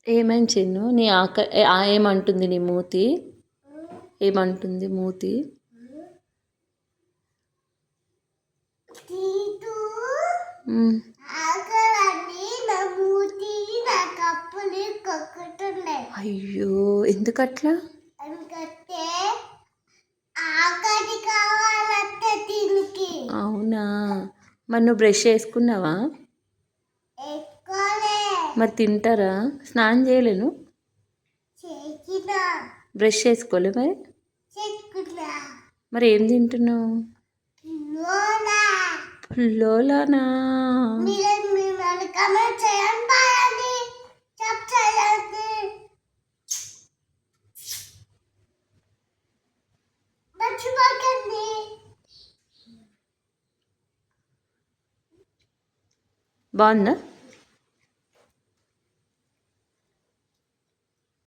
ఏమైంది చిన్ను? నీ ఏమంటుంది నీ మూతి? ఏమంటుంది మూతి? హ్మ్. అయ్యో! ఎందుకట్లా? అవునా? మరి నువ్వు బ్రష్ చేసుకున్నావా? మరి తింటారా? స్నానం చేయలేను? బ్రష్ చేసుకోలే మరి? మరి ఏం తింటున్నావు? పుల్లోలానా? బాగుందా?